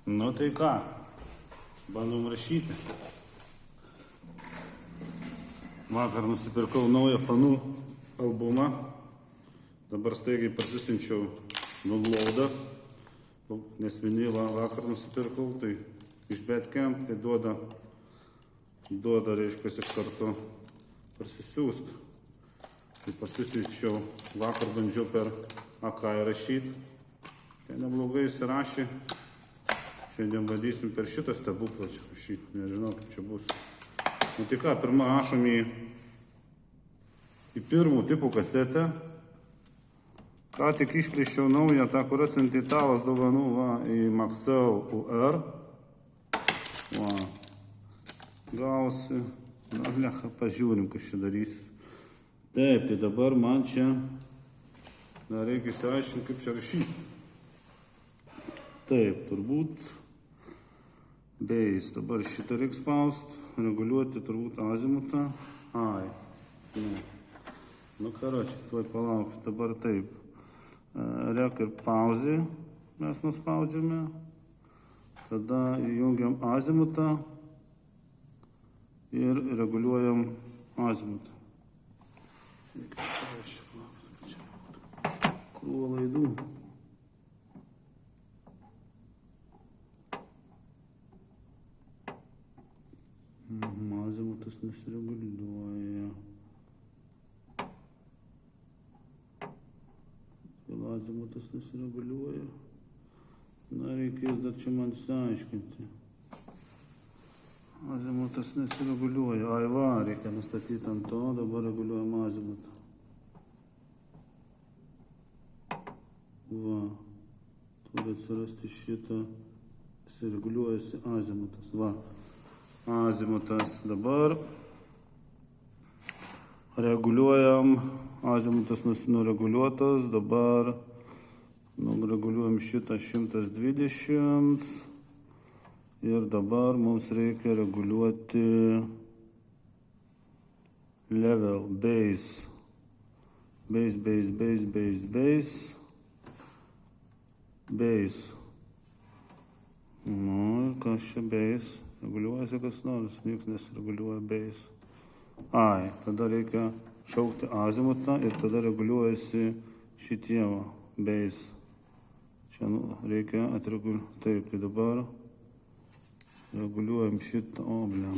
Nu tai ką, bandom rašyti. Vakar nusipirkau naują fanų albumą. Dabar staigiai pasiunčiau downloadą. Nes vinilą vakar nusipirkau, tai iš Bandcamp, tai duoda reiškia kartu parsisiųst. Tai parsisiųsčiau, vakar bandžiau per Akai rašyti. Tai neblogai įsirašė. Šiandien bandysim per šitą stebuklą čia rašyti, nežinau kaip čia bus. Nu tai ką, pirmą rašom į pirmų tipų kasetę. Ką tik išplėščiau naują, tą, kur atsiuntė Italas dovanų, va, į Maxell UR. Va. Gausi. Na, lecha, pažiūrim, kas čia darys. Taip, tai dabar man čia dar reikia įsiaiškinti, kaip čia rašyti. Taip, turbūt Base. Dabar šitą reikia spaust, reguliuoti turbūt azimutą. Ai, ne. Nu, karoči, tuoj palaukit. Dabar taip. Rek ir pauzė mes nuspaudžiame. Tada įjungiam azimutą ir reguliuojam azimutą. Krūva laidų. Azimutas nesireguliuoja. Azimutas nesireguliuoja. Na, reikės dar čia man išsiaiškinti. Azimutas nesireguliuoja. Ai va, reikia nustatyti ant to, dabar reguliuojam azimutą. Va, turi atsirasti šitą, reguliuojasi azimutas. Va, azimutas dabar. Reguliuojam, azimutas nureguliuotas, dabar nureguliuojam šitą 120 ir dabar mums reikia reguliuoti level, base, base. Nu ir kas čia base, reguliuojasi kas nors, nieks nesireguliuoja base. Ai, tada reikia šaukti azimutą ir tada reguliuojasi šitie base. Čia reikia atreguliuoti. Taip, tai dabar reguliuojam šitą oblemą.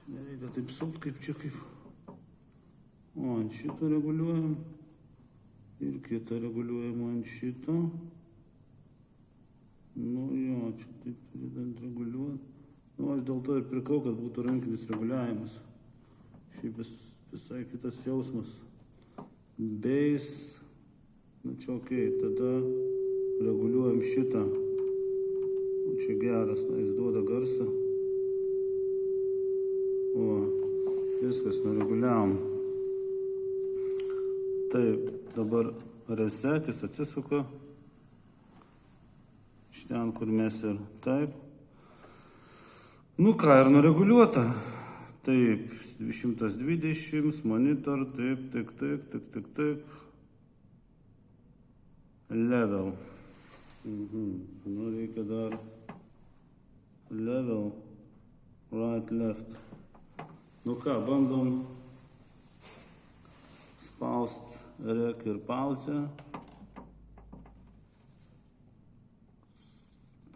Čia nereikia taip sukt, kaip čia kaip. O, ant šito reguliuojam. Ir kitą reguliuojam ant šito. Nu jo, čia taip turėdant reguliuoti. Nu, aš dėl to ir pirkau, kad būtų rankinis reguliavimas. Šiaip visai kitas jausmas. Base. Nu čia okei, tada reguliuojam šitą. Čia geras, na, jis duoda garsą. O, viskas, nureguliavom. Taip, dabar resetis atsisuka. Iš ten, kur mes ir taip. Nu ką, ir nureguliuota. Taip, 120, monitor, taip. Level. Nu reikia dar level, right, left. Nu ką, bandom spaust rek ir pauzę.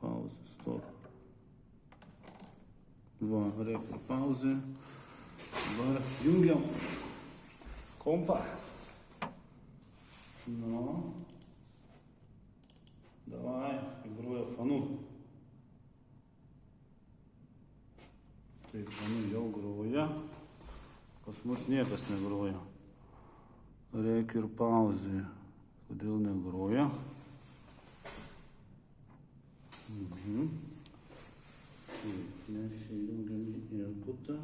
Pauzė, stop. Va, rek ir pauzė. Dabar jungiam kompą. Nu. Davai, groja fanų. Tai fanų jau groja. Pas mus niekas negroja. Rek ir pauzė. Kodėl negroja? Mes čia jungiam į inputą.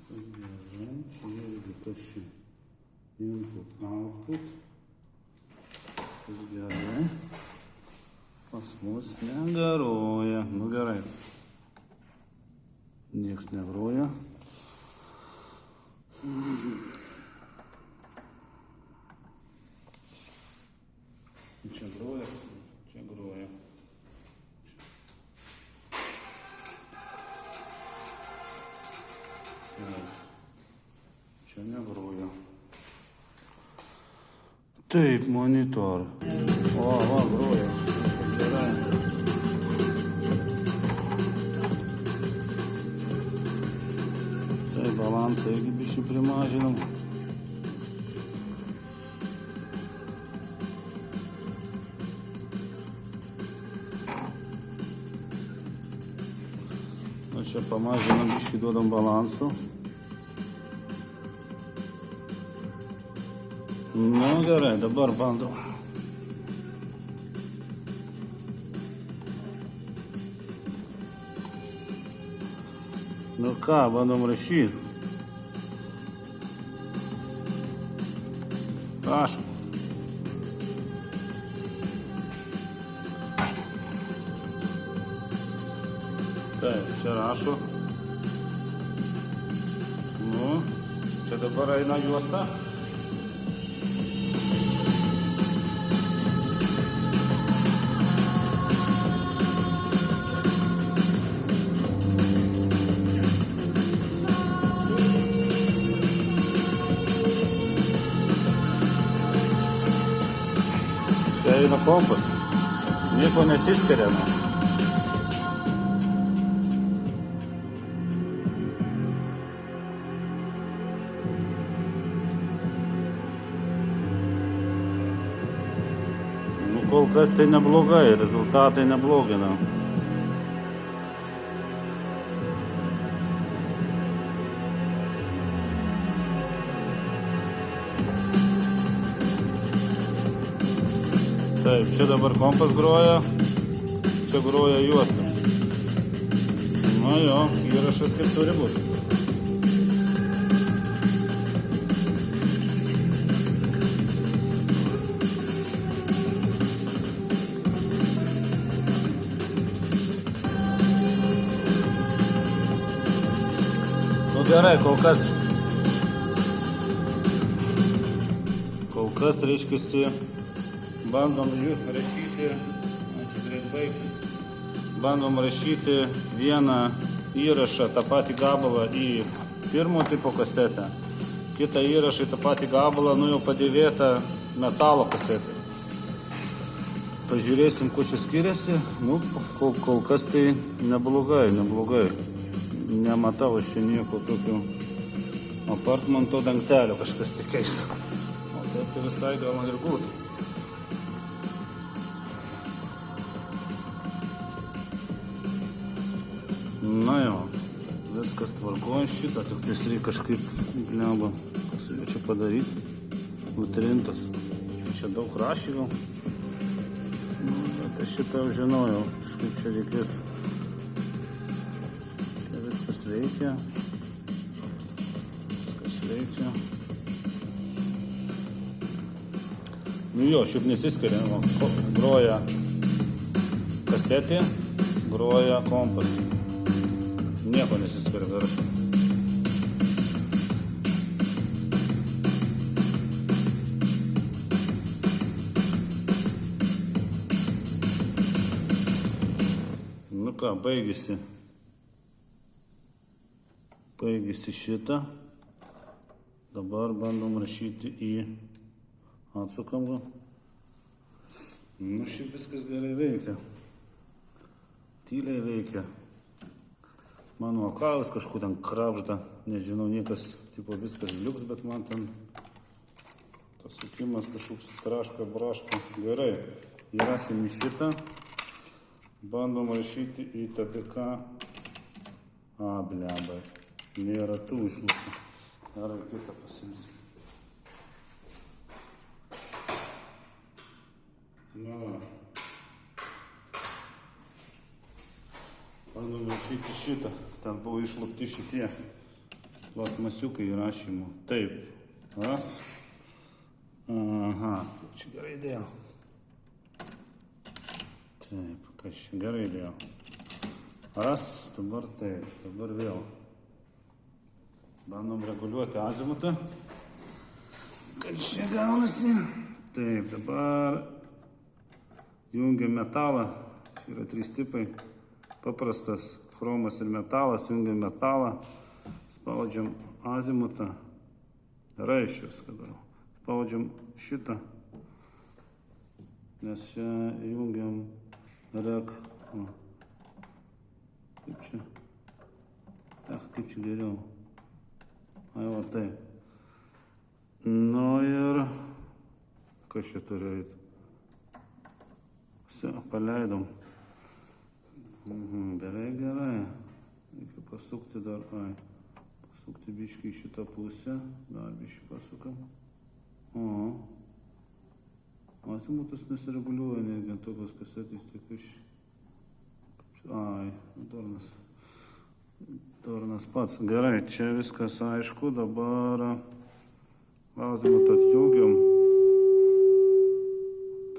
Gerai, čia irgi kas čia. Input, output. Gerai. Pas mus negroja. Nu gerai. Nieks negroja. Čia groja, čia groja. Taip, monitor. O, va, groja. Gerai. Tai balansą irgi biškį primažinam. Nu, čia pamažinam, biškį duodam balansų. Nu, gerai, dabar bandom. Nu ką, bandom rašyti. Rašom. Taip, čia rašo. Nu, čia dabar eina juosta. Čia eina kompas. Nieko nesiskiria. Nu, kol kas tai neblogai, rezultatai neblogina. Taip, čia dabar kompas groja, čia groja juosta. Na jo, įrašas kaip turi būti. Nu gerai, kol kas reiškiasi. Bandom rašyti, bandom rašyti vieną įrašą, tą patį gabalą į pirmo tipo kasetę, kitą įrašą į tą patį gabalą, nu jau padėvėtą metalo kasetę. Pažiūrėsim, kuo čia skiriasi. Nu, kol kas tai neblogai. Nematau aš čia nieko tokio apartmento dangtelio, kažkas tai keisto. O taip tai visai gal ir būtų. Na jo, viskas tvarkoja šitą, tik tais reikia kažkaip gleba su juo čia padaryti, nutrintas. Čia daug rašė gal, bet aš šitą jau žinojau, kažkaip čia reikės. Čia viskas veikia, Nu jo, šiaip nesiskiria, groja kasetė, groja kompas. Nieko nesiskiria garsai. Nu ką, baigėsi šitą. Dabar bandom rašyti į atsukam. Nu šiaip viskas gerai veikia. Tyliai veikia. Mano akavas kažkur ten krapžda. Nežinau, niekas, tipo viskas liuks, bet man ten tas sukimas kažkoks traška, braška. Gerai, įrašym į šitą. Bandom rašyti į TDK. Bleba. Nėra tų išlūkų. Gerai, kitą pasimsim. Na. Bandom rašyti šitą. Ten buvo išlūkti šitie plastmasiukai įrašymų. Taip. Ras. Aha, čia gerai dėjau. Taip, kas čia gerai dėjau. Ras, dabar taip, dabar vėl. Bandom reguliuoti azimutą. Kas čia gaunasi? Taip, dabar jungiam metalą. Čia yra 3 tipai. Paprastas chromas ir metalas. Jungiam metalą. Spaudžiam azimutą. Raiščius, kada. Spaudžiam šitą. Nes čia jungiam rek. Kaip čia? Kaip čia geriau? Ai, va taip. Nu ir kas čia turi eiti? Paleidom. Beveik gerai. Reikia pasukti dar. Pasukti biškį į šitą pusę. Dar biškį pasukam. Azimutas nesireguliuoja netgi ant tokios kasetės, tik iš... Dornas pats. Gerai, čia viskas aišku. Dabar azimutą atjungiam.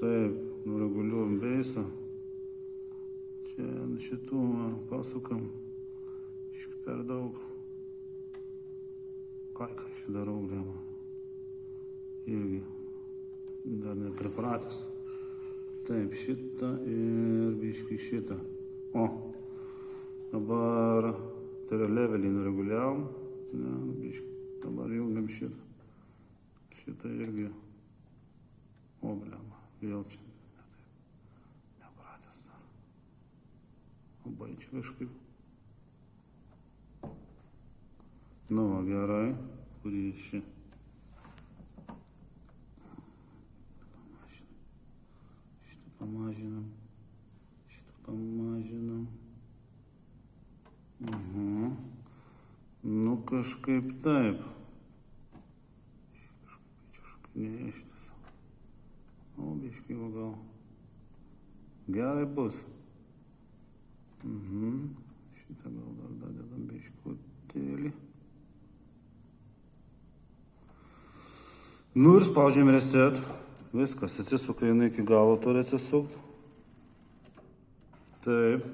Taip, nureguliuojam beisą. Čia šitų pasukam. Iški per daug. Ką šį darau, blėma. Irgi. Dar nepripratęs. Taip, šitą ir biškį šitą. Dabar tai yra levelį nureguliavom. Biškį. Dabar jungiam šitą. Šitą irgi. Blėma. Vėl čia. Nepratęs dar. Labai čia kažkaip. Nu, gerai. Kurį šį. Pamažinam. Šitą pamažinam. Nu, kažkaip taip. Kažkaip neįštas. Biškai gal. Gerai bus. Šitą gal dar dadedam biškutėlį. Nu ir spaudžiam reset. Viskas, atsisuka jinai iki galo, turi atsisukti. Taip.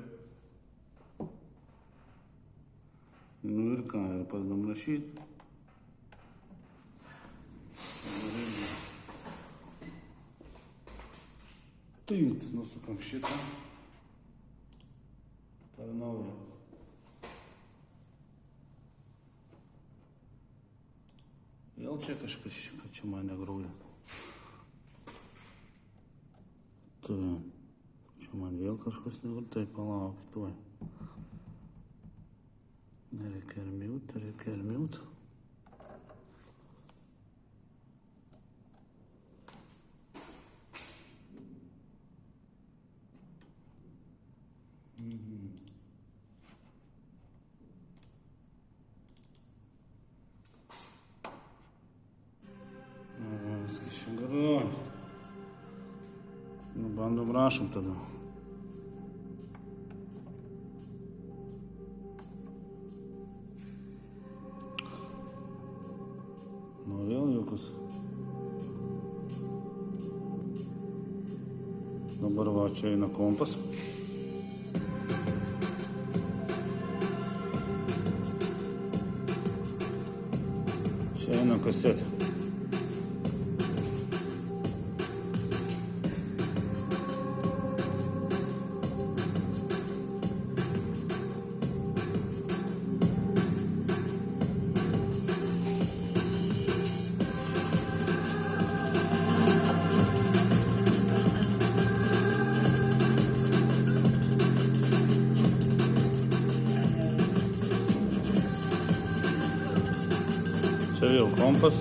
Nu ir ką, ir padedam rašyti. Taip, nusukam šitą. Per naują. Vėl čia kažkas, kad čia mane grūja. Čia man vėl kažkas negur, tai palauk, tuoj. Reikia ir miūt. Viskas čia gerai. Nu, bandom rašom tada. Nu, vėl jokus. Dabar va, čia eina kompas. Čia eina kasetė. Čia vėl kompas.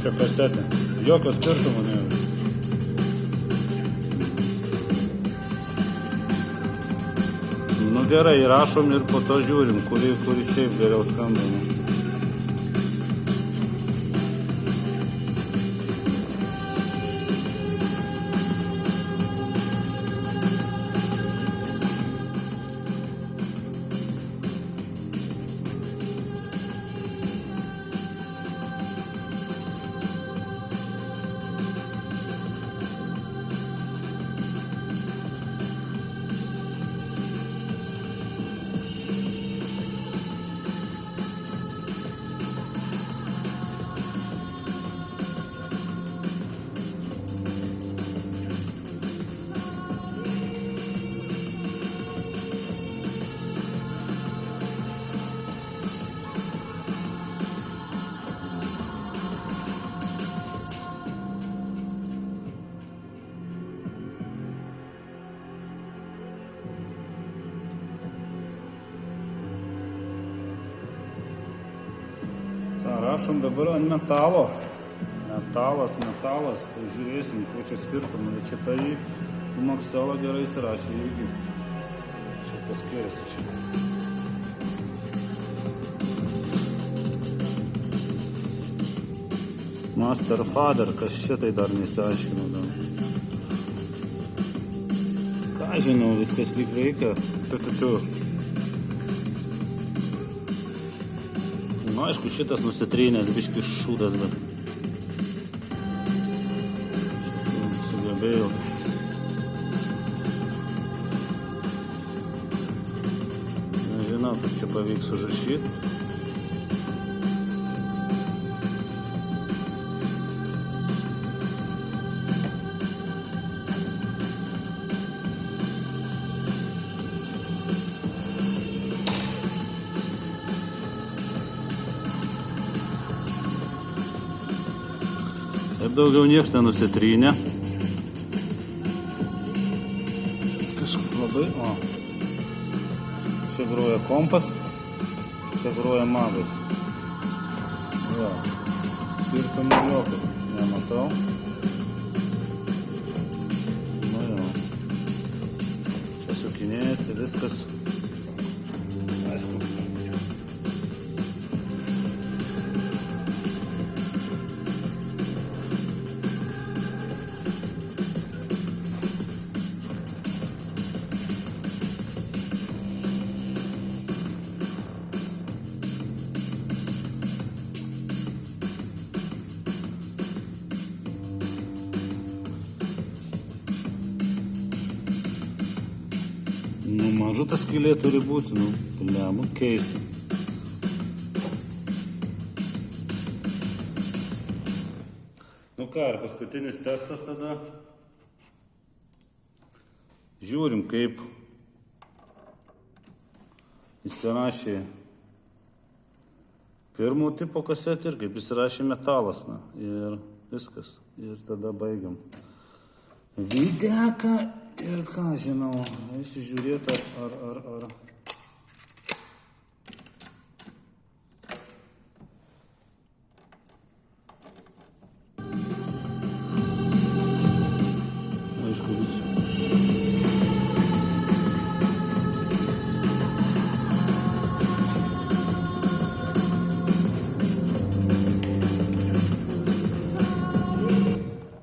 Čia kasetė. Jokio skirtumo nėra. Nu gerai, įrašom ir po to žiūrim, kuri šiaip geriau skamba. Rašom dabar ant metalo. Metalas, tai žiūrėsim, ko čia skirtumą. Bet čia tai Makselo gerai įsirašė irgi. Čia paskiriasi čia. Master Father, kas šitai dar nesiaiškino. Ką žinau, viskas lyg veikia. Nu, aišku, šitas nusitrynęs, biški šūdas, bet sugebėjau. Nežinau, kaip čia pavyks užrašyti. Ir daugiau nieks nenusitrynė. Kažkaip labai, Čia groja kompas, čia groja magas. Jo, skirtumų jokio nematau. Nu jo. Čia sukinėjasi viskas. Aišku. Nu, mažu ta skylė turi būti, lemų keisti. Nu ką, ir paskutinis testas tada. Žiūrim, kaip įsirašė pirmo tipo kasetė ir kaip įsirašė metalas. Ir viskas. Ir tada baigiam. Videką ir ką žinau, eisiu žiūrėti ar. Aišku, vis.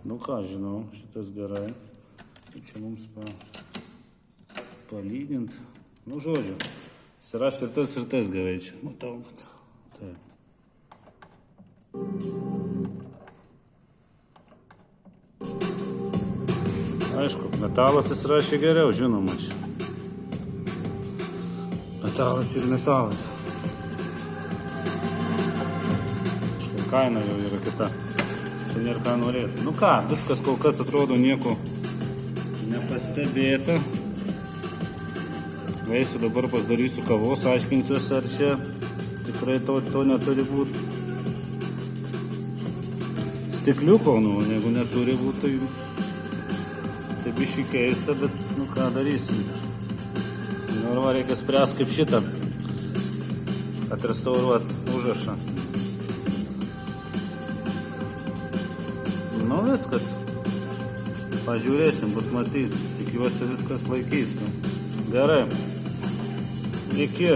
Nu ką žinau, šitas gerai. Kaip čia mums palygint. Nu, žodžiu, įsirašė ir tas gerai čia. Matau, kad taip. Aišku, metalas įsirašė geriau, žinoma čia. Metalas ir metalas. Štai kaina jau yra kita. Čia nėra ką norėti. Nu ką, viskas kol kas atrodo nieko nepastebėta. Eisiu dabar pasidarysiu kavos, aiškinsiuosi, ar čia tikrai to neturi būti. Stikliuko, jeigu neturi būti, tai biškį keista, bet ką darysim. Ir reikia spręsti kaip šitą atrestauruoti užrašą. Nu viskas. Pažiūrėsim, bus matyti. Tikiuosi viskas laikys. Gerai. Iki.